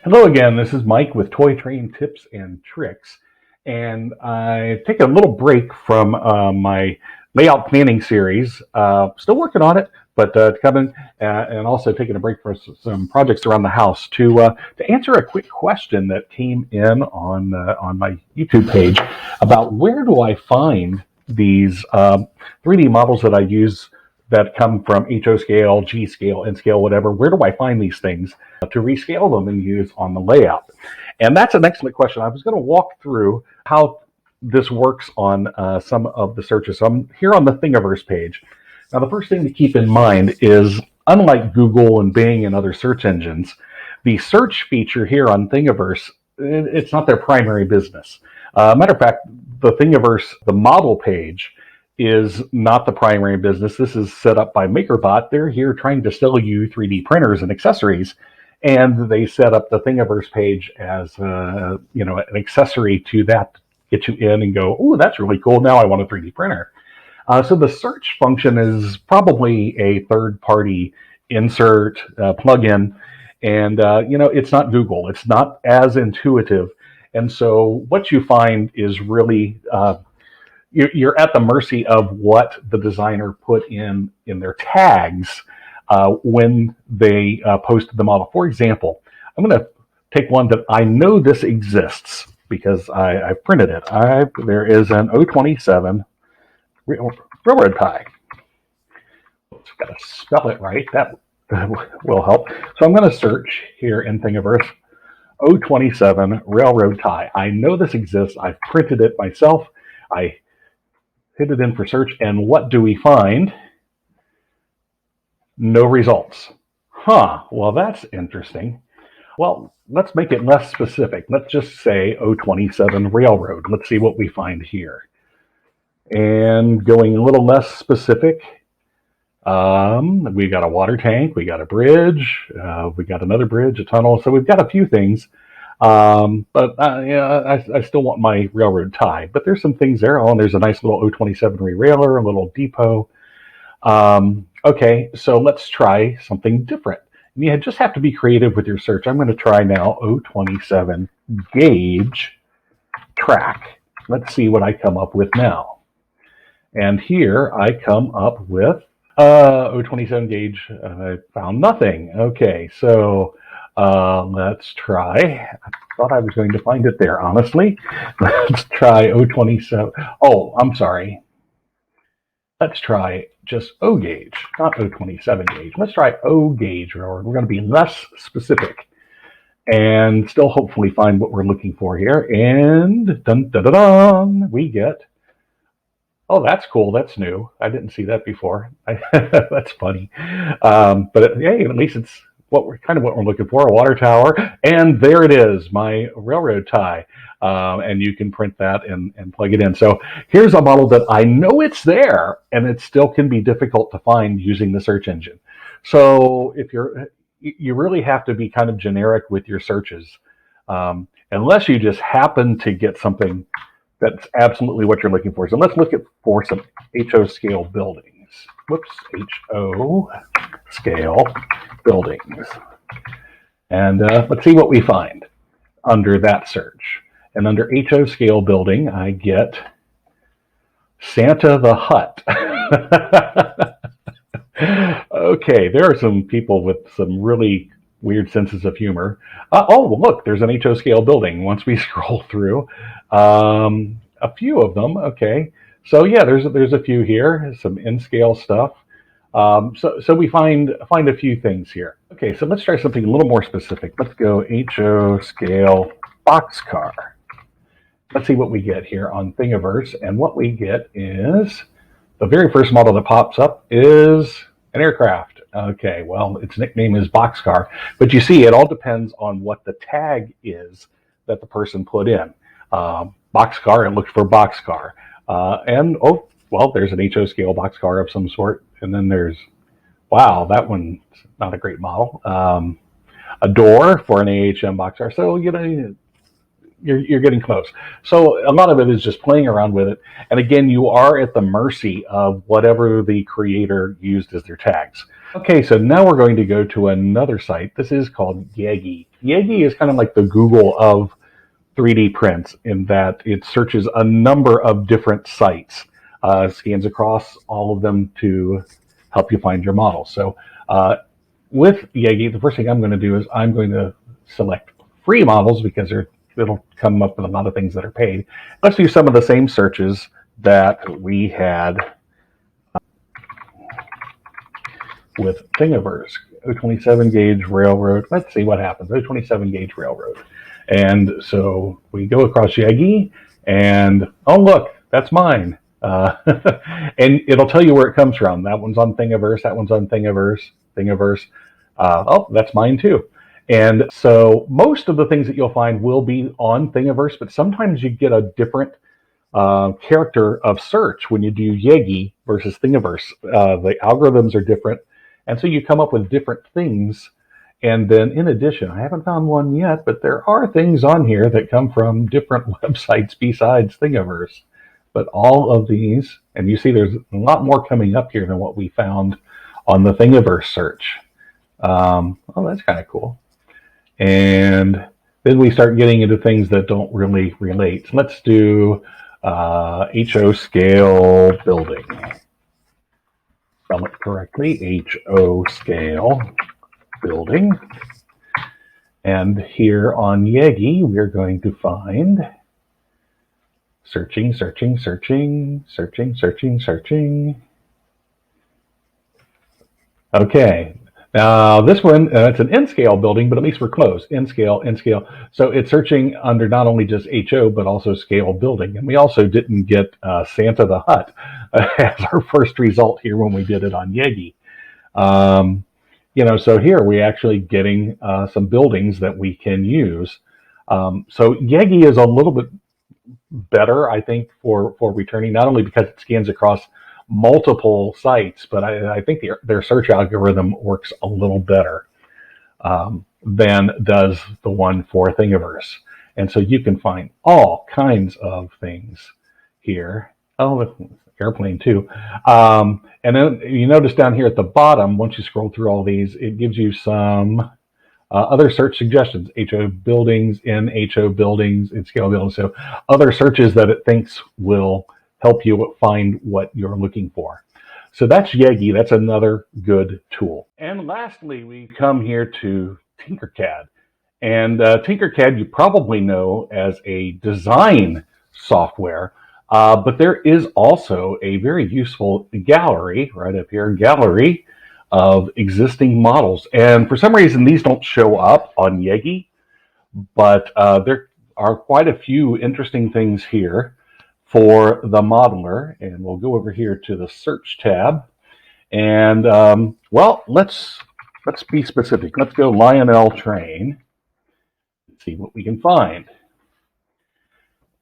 Hello again, this is Mike with Toy Train Tips and Tricks, and I take a little break from my layout planning series. Still working on it, but coming and also taking a break for some projects around the house to answer a quick question that came in on my YouTube page about where do I find these 3D models that I use that come from HO scale, G scale, N scale, whatever. Where do I find these things to rescale them and use on the layout? And that's an excellent question. I was going to walk through how this works on some of the searches. So I'm here on the Thingiverse page. Now, the first thing to keep in mind is, unlike Google and Bing and other search engines, the search feature here on Thingiverse, it's not their primary business. Matter of fact, the Thingiverse, the model page, is not the primary business. This is set up by MakerBot. They're here trying to sell you 3D printers and accessories, and they set up the Thingiverse page as an accessory to that, get you in and go, oh, that's really cool. Now I want a 3D printer. So the search function is probably a third-party insert plugin, and it's not Google. It's not as intuitive, and so what you find is really you're at the mercy of what the designer put in their tags when they posted the model. For example, I'm going to take one that I know this exists because I've printed it. There is an O27 railroad tie. I've got to spell it right. That will help. So I'm going to search here in Thingiverse, O27 railroad tie. I know this exists. I've printed it myself. I hit it in for search, and what do we find? No results. Well, that's interesting. Well, let's make it less specific. Let's just say O27 railroad. Let's see what we find here. And going a little less specific, we got a water tank, we got a bridge, we got another bridge, a tunnel. So we've got a few things. I still want my railroad tie, but there's some things there. Oh, and there's a nice little O27 rerailer, a little depot. Okay, so let's try something different. And you just have to be creative with your search. I'm going to try now O27 gauge track. Let's see what I come up with now. And here I come up with O27 gauge. I found nothing. Okay, so let's try. I thought I was going to find it there, honestly. Let's try O27. Oh, I'm sorry. Let's try just O gauge, not O27 gauge. Let's try O gauge, or we're going to be less specific and still hopefully find what we're looking for here. And dun dun dun dun, we get. Oh, that's cool. That's new. I didn't see that before. That's funny. But hey, at least it's what we're looking for, a water tower. And there it is, my railroad tie. And you can print that and plug it in. So here's a model that I know it's there, and it still can be difficult to find using the search engine. So if you really have to be kind of generic with your searches, unless you just happen to get something that's absolutely what you're looking for. So let's look for some HO scale buildings. Whoops, HO scale buildings. And let's see what we find under that search. And under HO scale building, I get Santa the Hutt. Okay, there are some people with some really weird senses of humor. Oh, look, there's an HO scale building. Once we scroll through, a few of them. Okay, so yeah, there's a few here, some N scale stuff. So we find a few things here. Okay, so let's try something a little more specific. Let's go HO scale boxcar. Let's see what we get here on Thingiverse, and what we get is the very first model that pops up is an aircraft. Okay, well, its nickname is boxcar, but you see, it all depends on what the tag is that the person put in. Boxcar, it looked for boxcar. And, oh, well, there's an HO scale boxcar of some sort. And then there's, wow, that one's not a great model. A door for an AHM boxcar. So, you're getting close. So a lot of it is just playing around with it. And again, you are at the mercy of whatever the creator used as their tags. Okay, so now we're going to go to another site. This is called Yeggi. Yeggi is kind of like the Google of 3D prints in that it searches a number of different sites, scans across all of them to help you find your model. So with Yeggi, the first thing I'm going to do is I'm going to select free models because it'll come up with a lot of things that are paid. Let's do some of the same searches that we had with Thingiverse. O27 gauge railroad. Let's see what happens. O27 gauge railroad. And so we go across Yeggi, and oh, look, that's mine. And it'll tell you where it comes from. That one's on Thingiverse. That one's on Thingiverse. Thingiverse. Oh, that's mine too. And so most of the things that you'll find will be on Thingiverse, but sometimes you get a different character of search when you do Yeggi versus Thingiverse. The algorithms are different, and so you come up with different things. And then in addition, I haven't found one yet, but there are things on here that come from different websites besides Thingiverse. But all of these, and you see there's a lot more coming up here than what we found on the Thingiverse search. Oh, that's kind of cool. And then we start getting into things that don't really relate. So let's do HO scale building. Spell it correctly, HO scale building. And here on Yeggi, we're going to find searching. Okay. Now this one, it's an N-scale building, but at least we're close. N-scale. So it's searching under not only just HO, but also scale building. And we also didn't get Santa the Hutt as our first result here when we did it on Yeggi. So here we're actually getting some buildings that we can use. So Yeggi is a little bit better, I think, for returning, not only because it scans across multiple sites, but I think their search algorithm works a little better than does the one for Thingiverse. And so you can find all kinds of things here. Oh, airplane too. And then you notice down here at the bottom, once you scroll through all these, it gives you some other search suggestions. HO buildings, NHO buildings, in scale buildings. So other searches that it thinks will help you find what you're looking for. So that's Yeggi. That's another good tool. And lastly, we come here to Tinkercad. And Tinkercad you probably know as a design software, but there is also a very useful gallery right up here, gallery of existing models. And for some reason, these don't show up on Yeggi, but there are quite a few interesting things here for the modeler. And we'll go over here to the search tab. And well, let's be specific. Let's go Lionel train. See what we can find.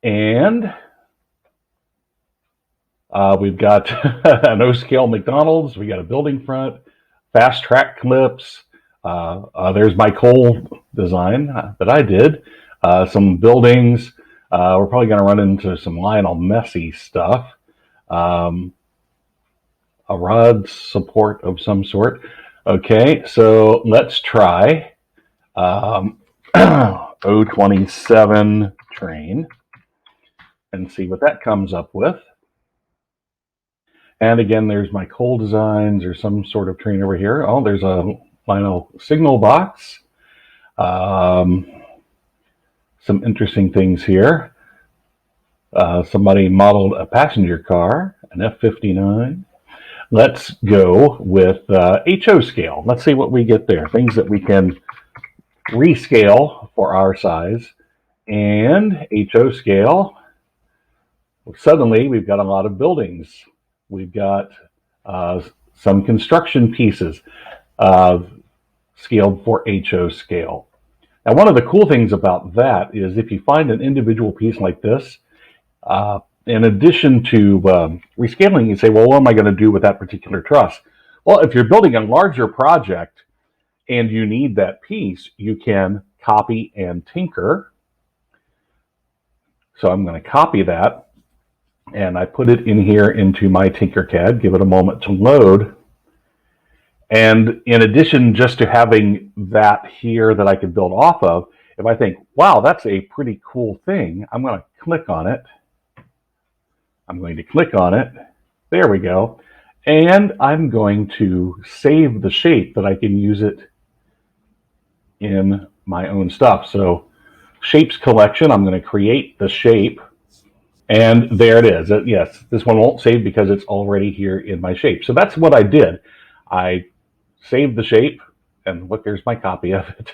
And we've got an O-scale McDonald's. We got a building front, fast track clips. There's my coal design that I did. Some buildings. We're probably going to run into some Lionel Messi stuff. A rod support of some sort. Okay, so let's try O27 train and see what that comes up with. And again, there's my coal designs or some sort of train over here. Oh, there's a Lionel signal box. Some interesting things here. Somebody modeled a passenger car, an F-59. Let's go with HO scale. Let's see what we get there. Things that we can rescale for our size. And HO scale. Suddenly, we've got a lot of buildings. We've got some construction pieces scaled for HO scale. Now, one of the cool things about that is if you find an individual piece like this, in addition to rescaling, you say, well, what am I going to do with that particular truss? Well, if you're building a larger project and you need that piece, you can copy and tinker. So I'm going to copy that, and I put it in here into my Tinkercad. Give it a moment to load. And in addition, just to having that here that I can build off of, if I think, wow, that's a pretty cool thing, I'm going to click on it. I'm going to click on it. There we go. And I'm going to save the shape that I can use it in my own stuff. So shapes collection, I'm going to create the shape. And there it is. Yes, this one won't save because it's already here in my shape. So that's what I did. I saved the shape, and look, there's my copy of it.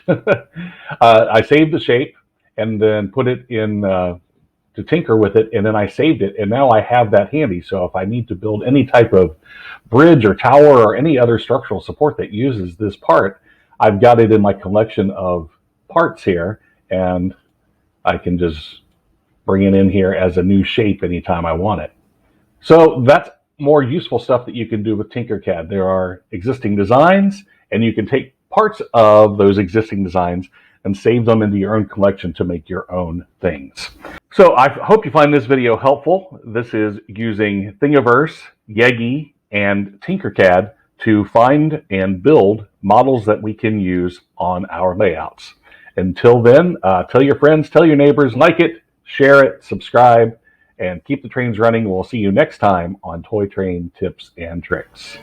I saved the shape and then put it in to tinker with it, and then I saved it, and now I have that handy. So if I need to build any type of bridge or tower or any other structural support that uses this part, I've got it in my collection of parts here, and I can just bring it in here as a new shape anytime I want it. So that's more useful stuff that you can do with Tinkercad. There are existing designs, and you can take parts of those existing designs and save them into your own collection to make your own things. So I hope you find this video helpful. This is using Thingiverse, Yeggi, and Tinkercad to find and build models that we can use on our layouts. Until then, tell your friends, tell your neighbors, like it, share it, subscribe, and keep the trains running. We'll see you next time on Toy Train Tips and Tricks.